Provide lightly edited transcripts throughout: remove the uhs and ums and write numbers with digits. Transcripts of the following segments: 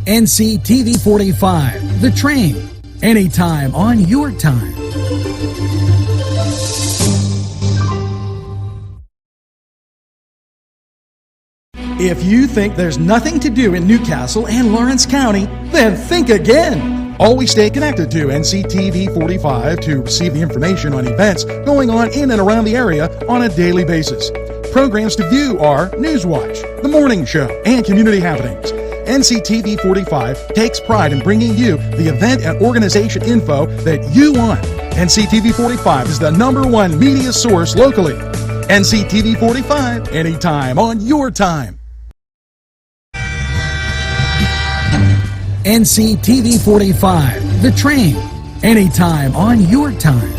NCTV45, The Train, anytime on your time. If you think there's nothing to do in Newcastle and Lawrence County, then think again. Always stay connected to NCTV45 to receive the information on events going on in and around the area on a daily basis. Programs to view are NewsWatch, The Morning Show, and Community Happenings. NCTV45 takes pride in bringing you the event and organization info that you want. NCTV45 is the #1 media source locally. NCTV45, anytime on your time. NCTV45, The Train, anytime on your time.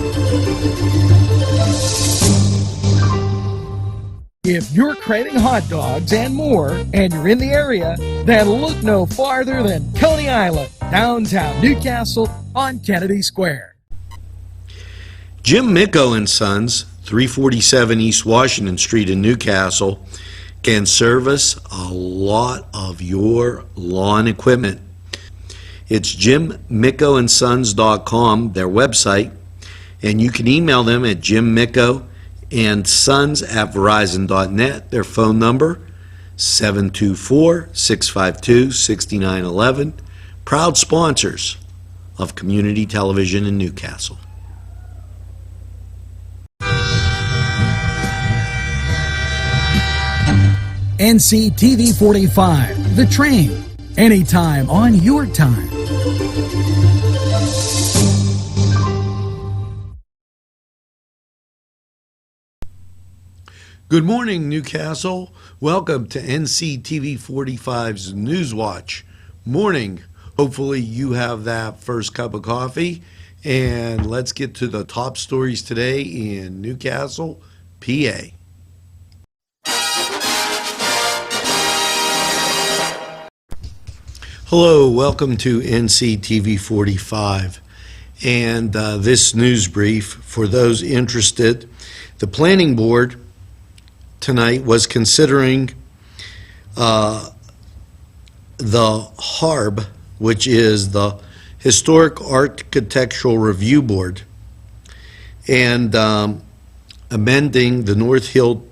If you're craving hot dogs and more, and you're in the area, then look no farther than Coney Island, downtown Newcastle on Kennedy Square. Jim Micco and Sons, 347 East Washington Street in Newcastle, can service a lot of your lawn equipment. It's jimmiccoandsons.com, their website, and you can email them at jimmiccoandsons@verizon.net. Their phone number, 724-652-6911. Proud sponsors of community television in Newcastle. NCTV45, The Train, anytime on your time. Good morning, Newcastle. Welcome to NCTV45's NewsWatch morning. Hopefully you have that first cup of coffee, and let's get to the top stories today in Newcastle, PA. Hello, welcome to NCTV45 and this news brief for those interested. The Planning Board tonight was considering the HARB, which is the Historic Architectural Review Board, and amending the North Hill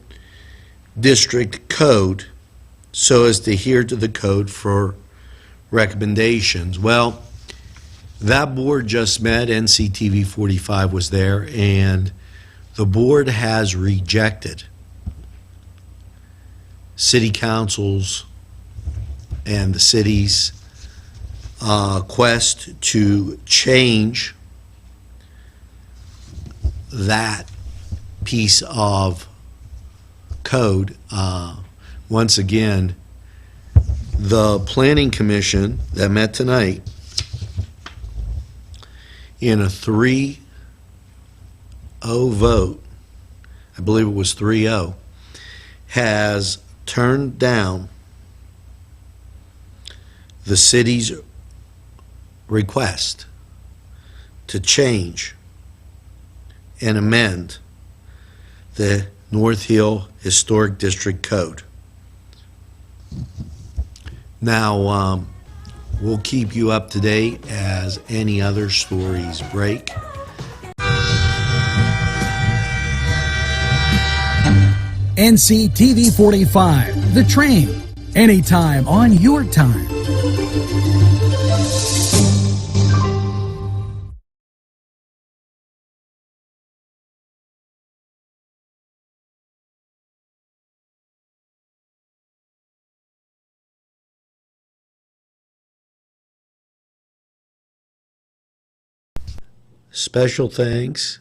District Code so as to adhere to the code for recommendations. Well, that board just met. NCTV45 was there, and the board has rejected City Council's and the city's quest to change that piece of code. Once again, the Planning Commission that met tonight in a 3-0 vote, I believe it was 3-0, has turned down the city's request to change and amend the North Hill Historic District Code. Now, we'll keep you up to date as any other stories break. NCTV45, The Train, anytime on your time. Special thanks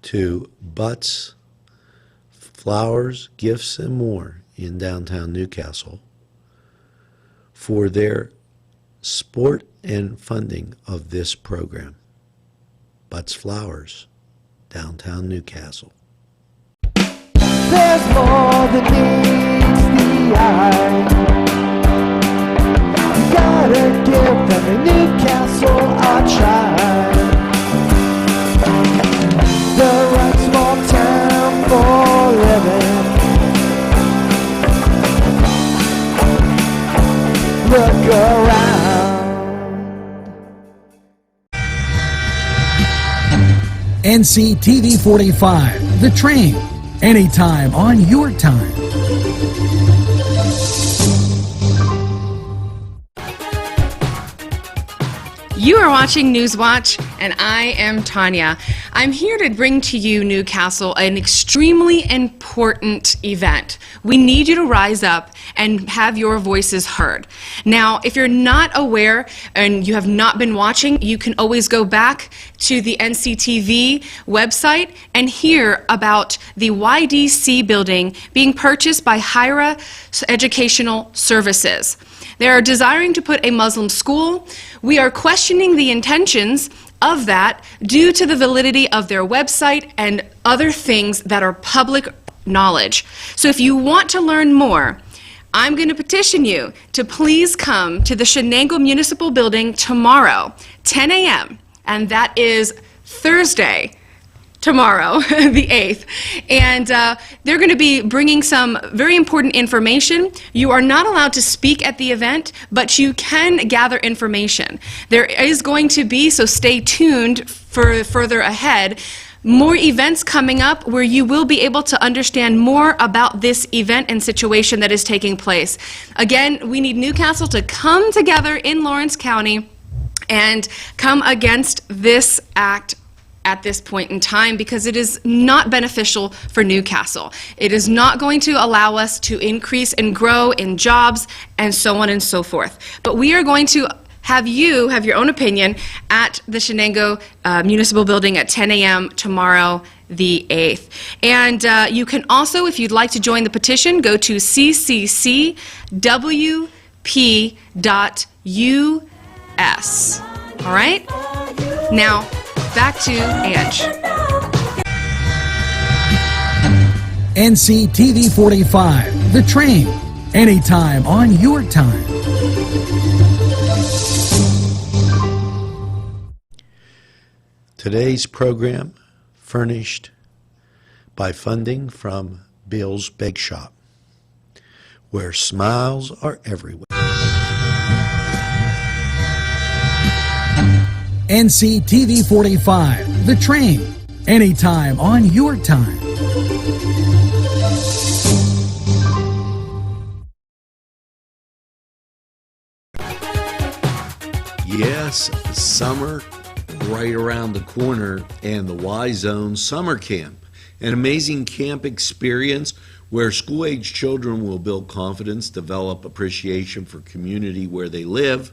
to Butts, Flowers, Gifts, and More in downtown Newcastle for their support and funding of this program. Butts Flowers, downtown Newcastle. There's more than meets the eye. You gotta give them a Newcastle a try. The right small town for living. Look around. NCTV45, The Train, anytime on your time. You are watching NewsWatch, and I am Tonya. I'm here to bring to you, Newcastle, an extremely important event. We need you to rise up and have your voices heard. Now, if you're not aware and you have not been watching, you can always go back to the NCTV website and hear about the YDC building being purchased by Hira Educational Services. They are desiring to put a Muslim school. We are questioning the intentions of that due to the validity of their website and other things that are public knowledge. So if you want to learn more, I'm going to petition you to please come to the Shenango Municipal Building tomorrow, 10 a.m., and that is Thursday, tomorrow, the 8th. And they're going to be bringing some very important information. You are not allowed to speak at the event, but you can gather information. There is going to be, so stay tuned for further ahead, more events coming up where you will be able to understand more about this event and situation that is taking place. Again, we need Newcastle to come together in Lawrence County and come against this act at this point in time, because it is not beneficial for Newcastle. It is not going to allow us to increase and grow in jobs and so on and so forth. But we are going to have you have your own opinion at the Shenango Municipal Building at 10 a.m. tomorrow, the 8th. And you can also, if you'd like to join the petition, go to cccwp.us. All right? Now, back to Ange. NCTV45, The Train, anytime on your time. Today's program furnished by funding from Bill's Bake Shop, where smiles are everywhere. NCTV45, The Train, anytime on your time. Yes, summer right around the corner, and the Y Zone Summer Camp, an amazing camp experience where school-age children will build confidence, develop appreciation for community where they live,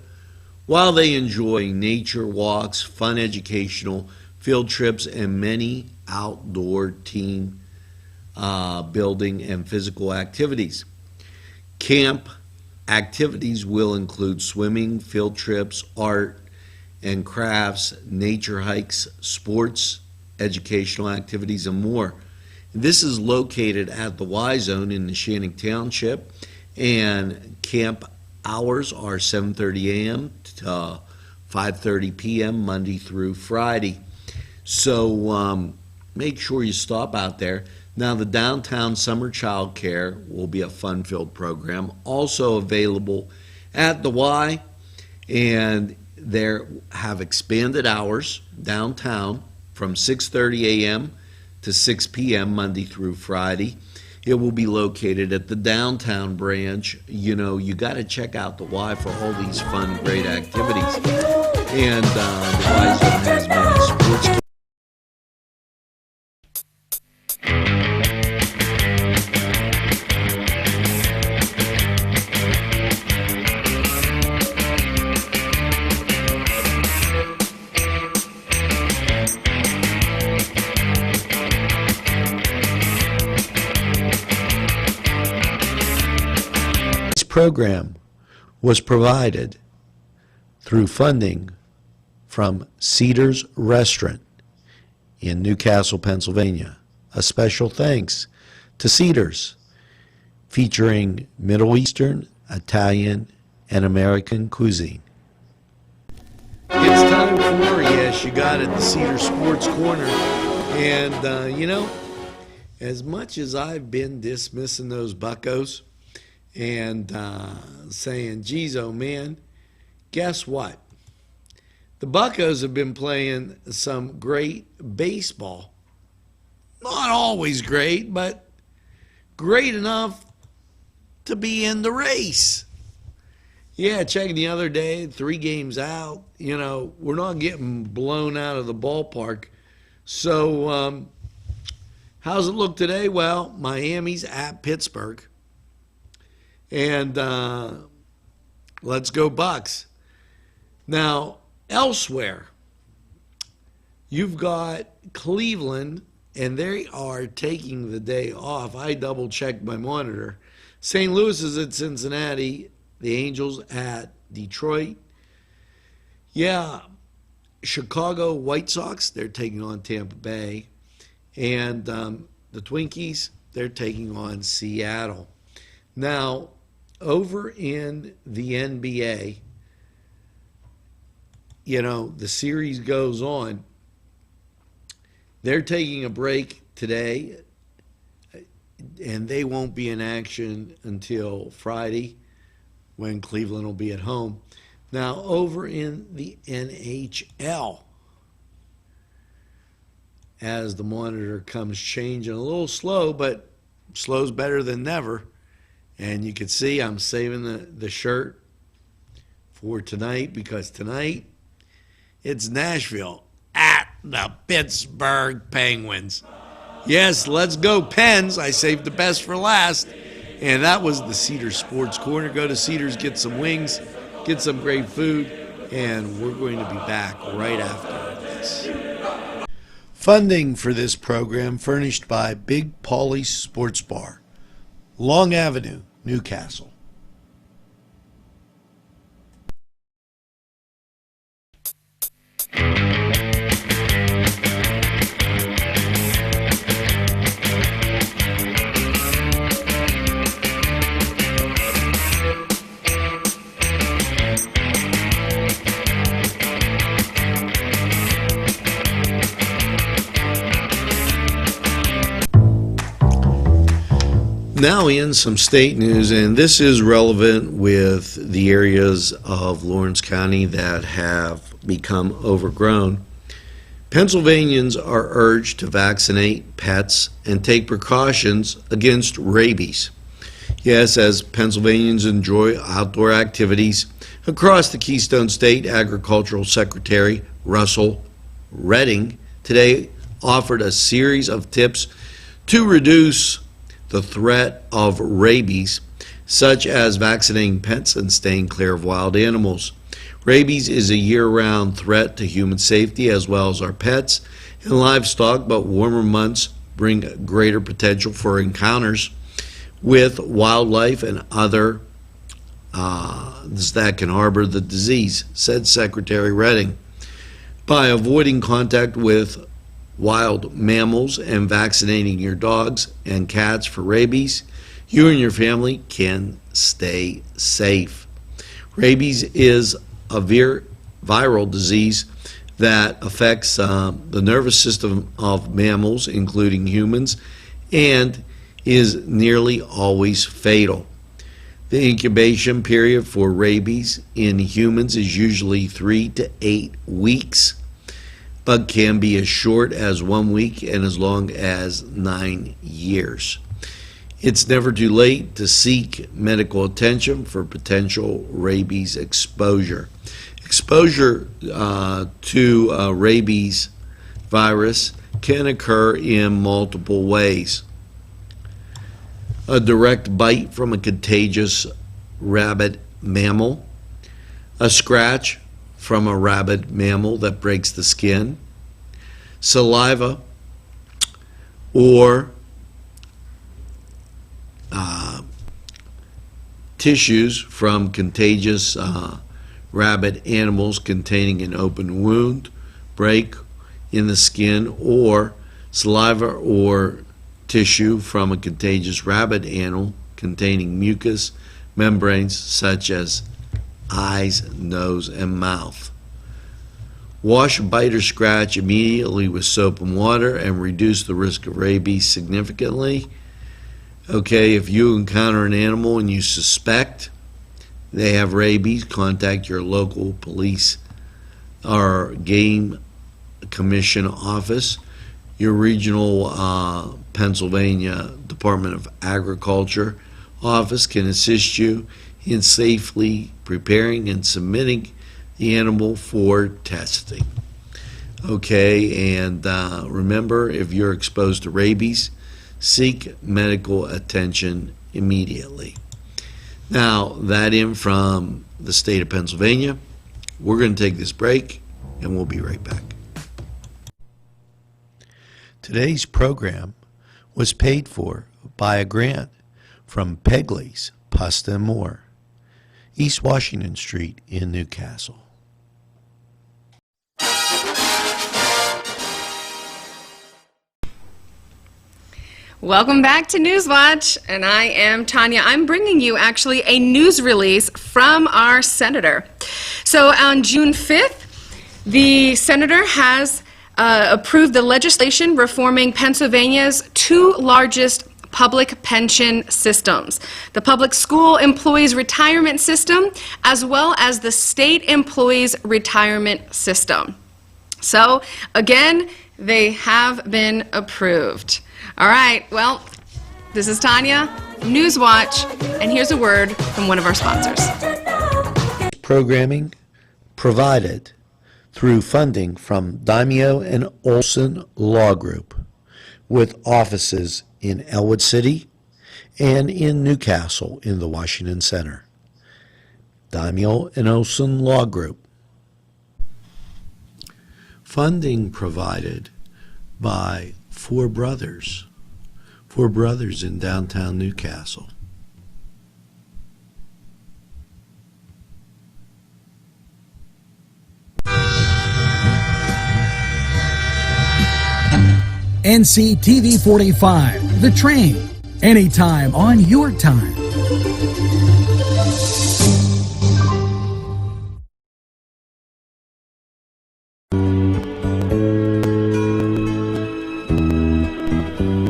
while they enjoy nature walks, fun educational field trips, and many outdoor team building and physical activities. Camp activities will include swimming, field trips, art and crafts, nature hikes, sports, educational activities, and more. This is located at the Y Zone in the Shannon Township, and camp hours are 7:30 a.m. to 5:30 p.m. Monday through Friday. So make sure you stop out there. Now, the downtown summer child care will be a fun-filled program, also available at the Y, and they have expanded hours downtown from 6:30 a.m. to 6 p.m. Monday through Friday. It will be located at the downtown branch. You know, you got to check out the Y for all these fun, great activities. And the Y Zone has many sports. Program was provided through funding from Cedars Restaurant in Newcastle, Pennsylvania. A special thanks to Cedars, featuring Middle Eastern, Italian, and American cuisine. It's time for, yes, you got it, the Cedar Sports Corner. And, you know, as much as I've been dismissing those buccos, and saying, geez, oh man, guess what? The Buccos have been playing some great baseball. Not always great, but great enough to be in the race. Yeah, checking the other day, 3 games out. We're not getting blown out of the ballpark. So, how's it look today? Well, Miami's at Pittsburgh. And let's go Bucks. Now, elsewhere, you've got Cleveland, and they are taking the day off. I double-checked my monitor. St. Louis is at Cincinnati. The Angels at Detroit. Yeah, Chicago White Sox, they're taking on Tampa Bay. And the Twinkies, they're taking on Seattle. Now, over in the NBA, the series goes on. They're taking a break today, and they won't be in action until Friday, when Cleveland will be at home. Now, over in the NHL, as the monitor comes changing a little slow, but slow's better than never. And you can see I'm saving the shirt for tonight, because tonight it's Nashville at the Pittsburgh Penguins. Yes, let's go Pens. I saved the best for last. And that was the Cedars Sports Corner. Go to Cedars, get some wings, get some great food, and we're going to be back right after this. Funding for this program furnished by Big Paulie's Sports Bar, Long Avenue, Newcastle. Now in some state news, and this is relevant with the areas of Lawrence County that have become overgrown. Pennsylvanians are urged to vaccinate pets and take precautions against rabies. Yes, as Pennsylvanians enjoy outdoor activities across the Keystone State, Agricultural Secretary Russell Redding today offered a series of tips to reduce the threat of rabies, such as vaccinating pets and staying clear of wild animals. Rabies is a year-round threat to human safety as well as our pets and livestock, but warmer months bring greater potential for encounters with wildlife and other that can harbor the disease, said Secretary Redding. By avoiding contact with wild mammals and vaccinating your dogs and cats for rabies, you and your family can stay safe. Rabies is a viral disease that affects the nervous system of mammals, including humans, and is nearly always fatal. The incubation period for rabies in humans is usually 3 to 8 weeks, but can be as short as 1 week and as long as 9 years. It's never too late to seek medical attention for potential rabies exposure. Exposure to rabies virus can occur in multiple ways. A direct bite from a contagious rabid mammal, a scratch from a rabid mammal that breaks the skin, saliva, or tissues from contagious rabid animals containing an open wound, break in the skin, or saliva or tissue from a contagious rabid animal containing mucous membranes such as eyes, nose, and mouth. Wash a bite or scratch immediately with soap and water and reduce the risk of rabies significantly. Okay, if you encounter an animal and you suspect they have rabies, contact your local police our Game Commission office, your regional Pennsylvania Department of Agriculture office can assist you in safely preparing and submitting the animal for testing. Okay, and remember, if you're exposed to rabies, seek medical attention immediately. Now, that in from the state of Pennsylvania. We're going to take this break, and we'll be right back. Today's program was paid for by a grant from Pegley's Pasta and More, East Washington Street in Newcastle. Welcome back to NewsWatch, and I am Tonya. I'm bringing you actually a news release from our senator. So on June 5th, the senator has approved the legislation reforming Pennsylvania's two largest public pension systems, the Public School Employees Retirement System, as well as the State Employees Retirement System. So again, they have been approved. All right, well, this is Tonya, NewsWatch, and here's a word from one of our sponsors. Programming provided through funding from Daimio and Olson Law Group, with offices in Elwood City and in Newcastle in the Washington Center. Daimio and Olson Law Group. Funding provided by Four Brothers in downtown Newcastle. NCTV45, The Train, anytime on your time.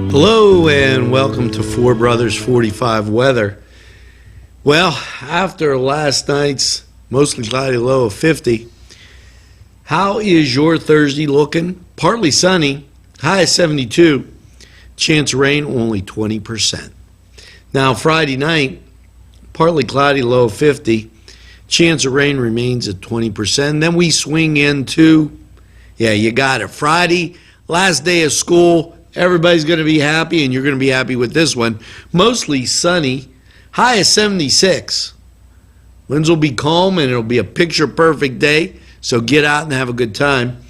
Hello and welcome to Four Brothers 45 weather. Well, after last night's mostly cloudy low of 50, how is your Thursday looking? Partly sunny, high of 72, chance of rain only 20%. Now Friday night, partly cloudy low of 50, chance of rain remains at 20%. Then we swing into, yeah, you got it, Friday, last day of school. Everybody's going to be happy, and you're going to be happy with this one. Mostly sunny, high of 76. Winds will be calm, and it'll be a picture-perfect day, so get out and have a good time.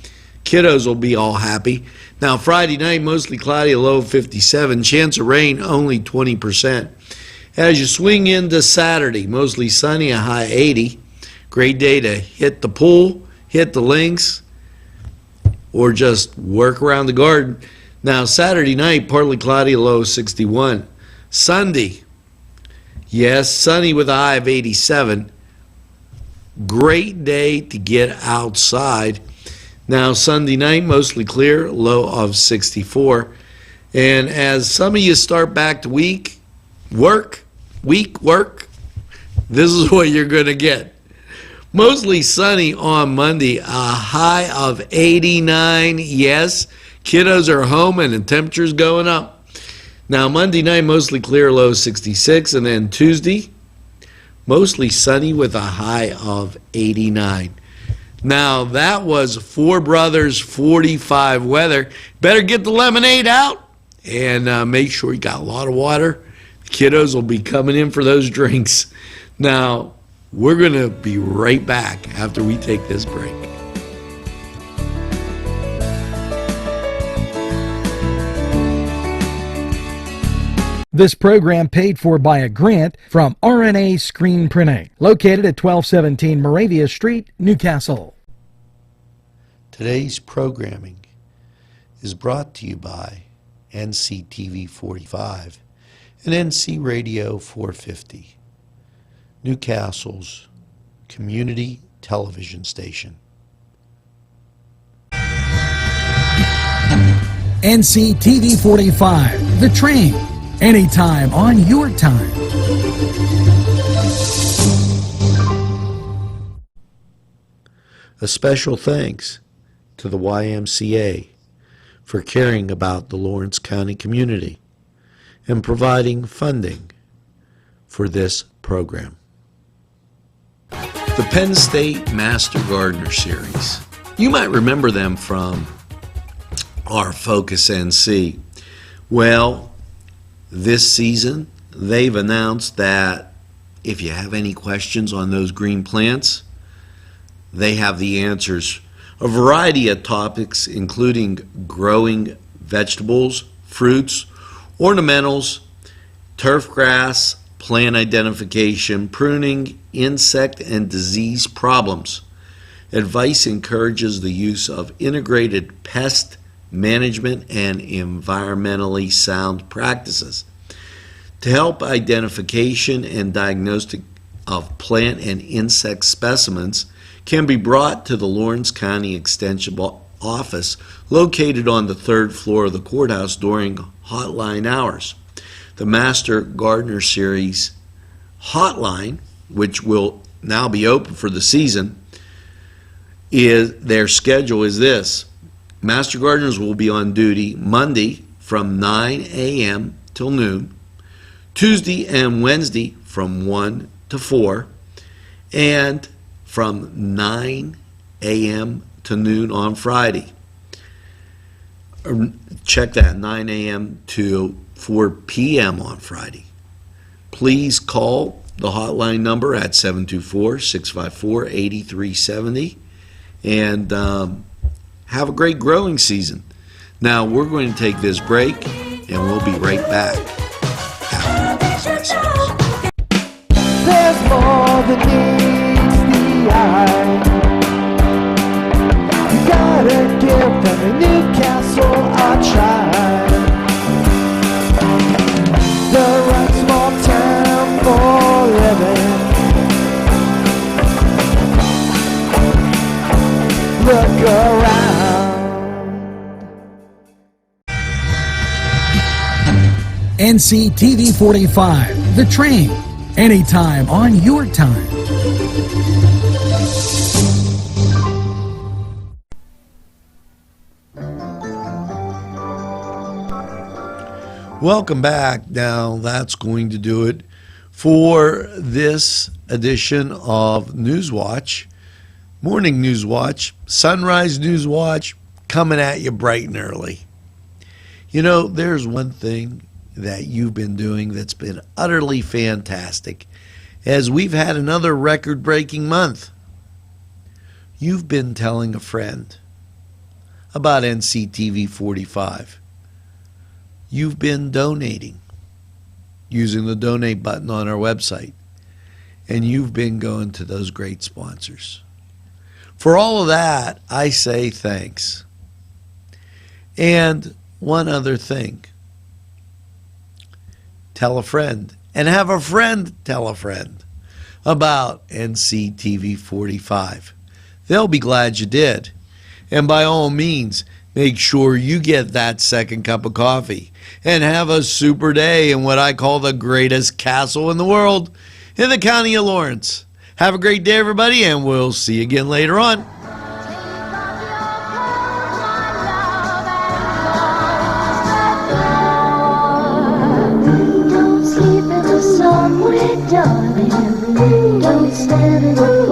Kiddos will be all happy. Now, Friday night, mostly cloudy, a low of 57. Chance of rain, only 20%. As you swing into Saturday, mostly sunny, a high 80. Great day to hit the pool, hit the links, or just work around the garden. Now, Saturday night, partly cloudy, a low of 61. Sunday, yes, sunny with a high of 87. Great day to get outside. Now, Sunday night, mostly clear, low of 64. And as some of you start back to work, this is what you're going to get. Mostly sunny on Monday, a high of 89, yes. Kiddos are home and the temperature's going up. Now, Monday night, mostly clear, low 66. And then Tuesday, mostly sunny with a high of 89. Now, that was Four Brothers 45 weather. Better get the lemonade out and make sure you got a lot of water. The kiddos will be coming in for those drinks. Now, we're going to be right back after we take this break. This program paid for by a grant from RNA Screen Printing, located at 1217 Moravia Street, Newcastle. Today's programming is brought to you by NCTV45 and NC Radio 450, Newcastle's community television station. NCTV45, The Train, anytime on your time. A special thanks to the YMCA for caring about the Lawrence County community and providing funding for this program. The Penn State Master Gardener Series. You might remember them from our Focus NC. Well, this season, they've announced that if you have any questions on those green plants, they have the answers. A variety of topics, including growing vegetables, fruits, ornamentals, turf grass, plant identification, pruning, insect and disease problems. Advice encourages the use of integrated pest management and environmentally sound practices to help identification and diagnostic of plant and insect specimens can be brought to the Lawrence County Extension Office located on the third floor of the courthouse during hotline hours. The Master Gardener Series hotline, which will now be open for the season, their schedule is this. Master Gardeners will be on duty Monday from 9 a.m. till noon, Tuesday and Wednesday from 1 to 4, and from 9 a.m. to noon on Friday. Check that, 9 a.m. to 4 p.m. on Friday. Please call the hotline number at 724-654-8370 and have a great growing season. Now, we're going to take this break, and we'll be right back after these messages. There's more than meets the eye. You gotta give them a Newcastle a try. The right small town for living. Look around. NCTV45, The Train, anytime on your time. Welcome back. Now, that's going to do it for this edition of NewsWatch. Morning NewsWatch, Sunrise NewsWatch, coming at you bright and early. You know, there's one thing that you've been doing that's been utterly fantastic, as we've had another record-breaking month. You've been telling a friend about NCTV45. You've been donating using the donate button on our website, and you've been going to those great sponsors. For all of that, I say thanks. And one other thing. Tell a friend, and have a friend tell a friend about NCTV45. They'll be glad you did. And by all means, make sure you get that second cup of coffee and have a super day in what I call the greatest castle in the world, in the county of Lawrence. Have a great day, everybody, and we'll see you again later on. Don't sleep in the sun, darling. Don't stand in the